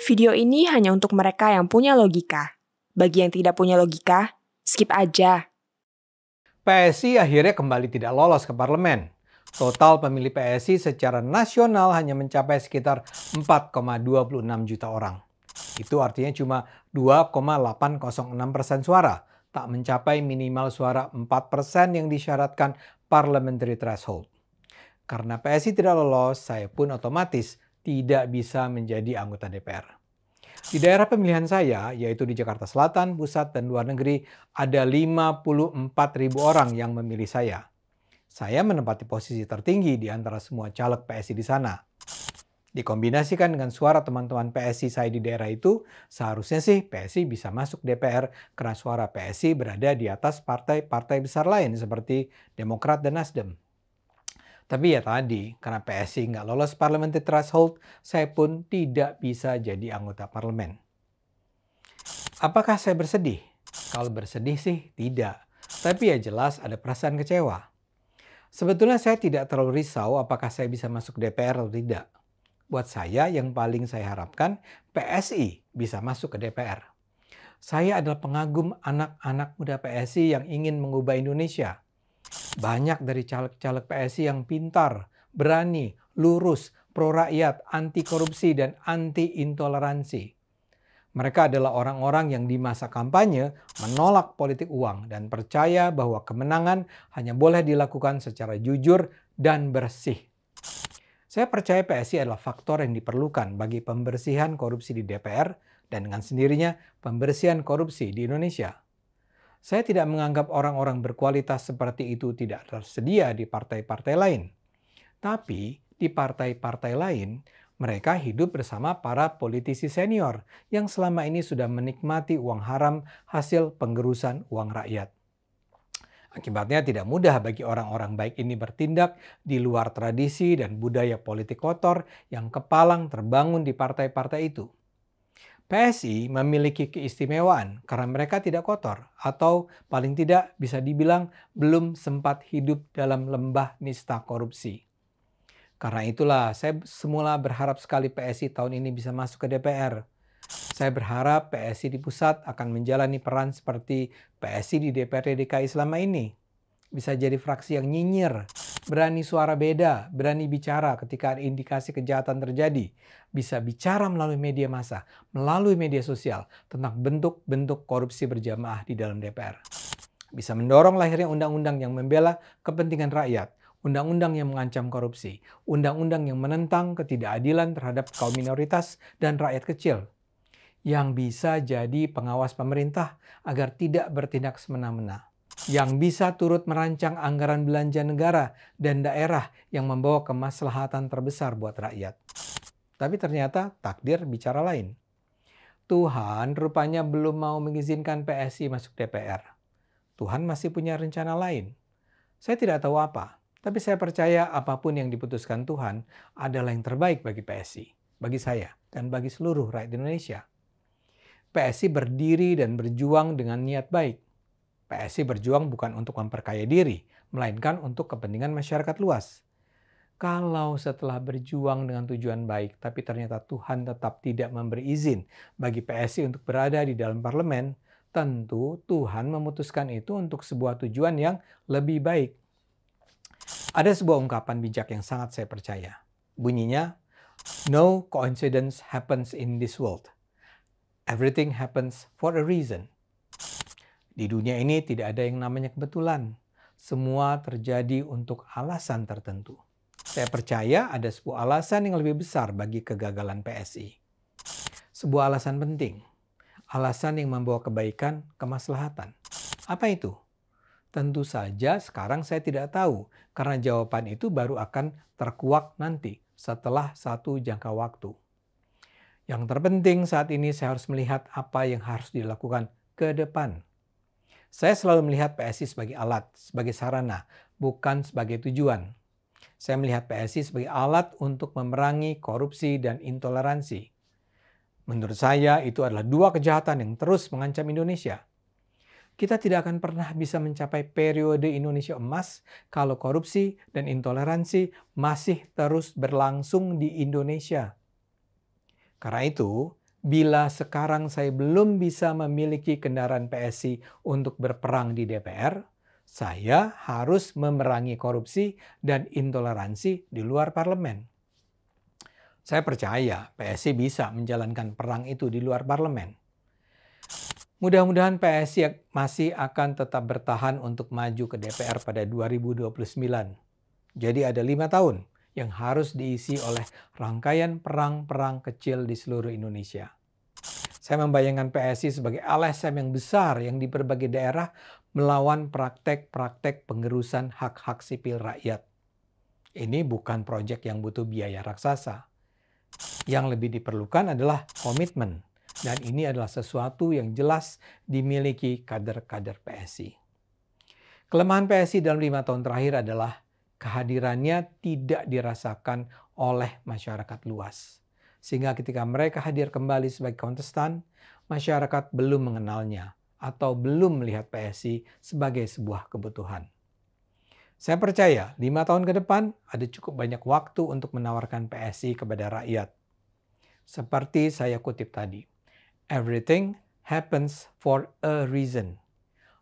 Video ini hanya untuk mereka yang punya logika. Bagi yang tidak punya logika, skip aja. PSI akhirnya kembali tidak lolos ke parlemen. Total pemilih PSI secara nasional hanya mencapai sekitar 4,26 juta orang. Itu artinya cuma 2,806% suara, tak mencapai minimal suara 4% yang disyaratkan parliamentary threshold. Karena PSI tidak lolos, saya pun otomatis tidak bisa menjadi anggota DPR. Di daerah pemilihan saya, yaitu di Jakarta Selatan, Pusat, dan luar negeri, ada 54.000 orang yang memilih saya. Saya menempati posisi tertinggi di antara semua caleg PSI di sana. Dikombinasikan dengan suara teman-teman PSI saya di daerah itu, seharusnya sih PSI bisa masuk DPR karena suara PSI berada di atas partai-partai besar lain seperti Demokrat dan Nasdem. Tapi ya tadi, karena PSI nggak lolos parliamentary threshold, saya pun tidak bisa jadi anggota parlemen. Apakah saya bersedih? Kalau bersedih sih tidak. Tapi ya jelas ada perasaan kecewa. Sebetulnya saya tidak terlalu risau apakah saya bisa masuk DPR atau tidak. Buat saya yang paling saya harapkan PSI bisa masuk ke DPR. Saya adalah pengagum anak-anak muda PSI yang ingin mengubah Indonesia. Banyak dari caleg-caleg PSI yang pintar, berani, lurus, pro-rakyat, anti korupsi, dan anti intoleransi. Mereka adalah orang-orang yang di masa kampanye menolak politik uang dan percaya bahwa kemenangan hanya boleh dilakukan secara jujur dan bersih. Saya percaya PSI adalah faktor yang diperlukan bagi pembersihan korupsi di DPR dan dengan sendirinya pembersihan korupsi di Indonesia. Saya tidak menganggap orang-orang berkualitas seperti itu tidak tersedia di partai-partai lain. Tapi di partai-partai lain, mereka hidup bersama para politisi senior yang selama ini sudah menikmati uang haram hasil penggerusan uang rakyat. Akibatnya tidak mudah bagi orang-orang baik ini bertindak di luar tradisi dan budaya politik kotor yang kepalang terbangun di partai-partai itu. PSI memiliki keistimewaan karena mereka tidak kotor atau paling tidak bisa dibilang belum sempat hidup dalam lembah nista korupsi. Karena itulah saya semula berharap sekali PSI tahun ini bisa masuk ke DPR. Saya berharap PSI di pusat akan menjalani peran seperti PSI di DPRD DKI selama ini. Bisa jadi fraksi yang nyinyir, berani suara beda, berani bicara ketika ada indikasi kejahatan terjadi. Bisa bicara melalui media massa, melalui media sosial tentang bentuk-bentuk korupsi berjamaah di dalam DPR. Bisa mendorong lahirnya undang-undang yang membela kepentingan rakyat, undang-undang yang mengancam korupsi, undang-undang yang menentang ketidakadilan terhadap kaum minoritas dan rakyat kecil. Yang bisa jadi pengawas pemerintah agar tidak bertindak semena-mena. Yang bisa turut merancang anggaran belanja negara dan daerah yang membawa kemaslahatan terbesar buat rakyat. Tapi ternyata takdir bicara lain. Tuhan rupanya belum mau mengizinkan PSI masuk DPR. Tuhan masih punya rencana lain. Saya tidak tahu apa, tapi saya percaya apapun yang diputuskan Tuhan adalah yang terbaik bagi PSI, bagi saya, dan bagi seluruh rakyat Indonesia. PSI berdiri dan berjuang dengan niat baik. PSI berjuang bukan untuk memperkaya diri, melainkan untuk kepentingan masyarakat luas. Kalau setelah berjuang dengan tujuan baik, tapi ternyata Tuhan tetap tidak memberi izin bagi PSI untuk berada di dalam parlemen, tentu Tuhan memutuskan itu untuk sebuah tujuan yang lebih baik. Ada sebuah ungkapan bijak yang sangat saya percaya. Bunyinya, "No coincidence happens in this world. Everything happens for a reason." Di dunia ini tidak ada yang namanya kebetulan. Semua terjadi untuk alasan tertentu. Saya percaya ada sebuah alasan yang lebih besar bagi kegagalan PSI. Sebuah alasan penting. Alasan yang membawa kebaikan, kemaslahatan. Apa itu? Tentu saja sekarang saya tidak tahu, karena jawaban itu baru akan terkuak nanti setelah satu jangka waktu. Yang terpenting saat ini saya harus melihat apa yang harus dilakukan ke depan. Saya selalu melihat PSI sebagai alat, sebagai sarana, bukan sebagai tujuan. Saya melihat PSI sebagai alat untuk memerangi korupsi dan intoleransi. Menurut saya itu adalah dua kejahatan yang terus mengancam Indonesia. Kita tidak akan pernah bisa mencapai periode Indonesia emas kalau korupsi dan intoleransi masih terus berlangsung di Indonesia. Karena itu, Bila sekarang saya belum bisa memiliki kendaraan PSI untuk berperang di DPR, saya harus memerangi korupsi dan intoleransi di luar parlemen. Saya percaya PSI bisa menjalankan perang itu di luar parlemen. Mudah-mudahan PSI masih akan tetap bertahan untuk maju ke DPR pada 2029. Jadi ada 5 tahun yang harus diisi oleh rangkaian perang-perang kecil di seluruh Indonesia. Saya membayangkan PSI sebagai LSM yang besar yang di berbagai daerah melawan praktek-praktek pengerusan hak-hak sipil rakyat. Ini bukan proyek yang butuh biaya raksasa. Yang lebih diperlukan adalah komitmen. Dan ini adalah sesuatu yang jelas dimiliki kader-kader PSI. Kelemahan PSI dalam 5 tahun terakhir adalah kehadirannya tidak dirasakan oleh masyarakat luas. Sehingga ketika mereka hadir kembali sebagai kontestan, masyarakat belum mengenalnya atau belum melihat PSI sebagai sebuah kebutuhan. Saya percaya 5 tahun ke depan ada cukup banyak waktu untuk menawarkan PSI kepada rakyat. Seperti saya kutip tadi, everything happens for a reason.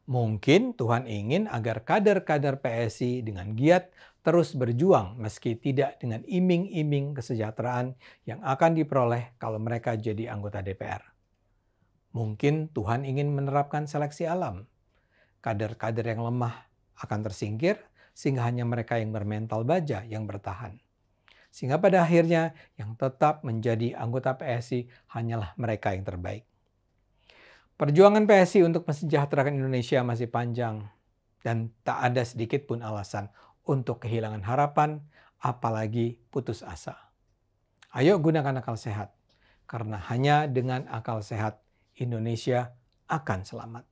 Mungkin Tuhan ingin agar kader-kader PSI dengan giat terus berjuang meski tidak dengan iming-iming kesejahteraan yang akan diperoleh kalau mereka jadi anggota DPR. Mungkin Tuhan ingin menerapkan seleksi alam. Kader-kader yang lemah akan tersingkir sehingga hanya mereka yang bermental baja yang bertahan. Sehingga pada akhirnya yang tetap menjadi anggota PSI hanyalah mereka yang terbaik. Perjuangan PSI untuk mensejahterakan Indonesia masih panjang dan tak ada sedikit pun alasan untuk kehilangan harapan, apalagi putus asa. Ayo gunakan akal sehat, karena hanya dengan akal sehat Indonesia akan selamat.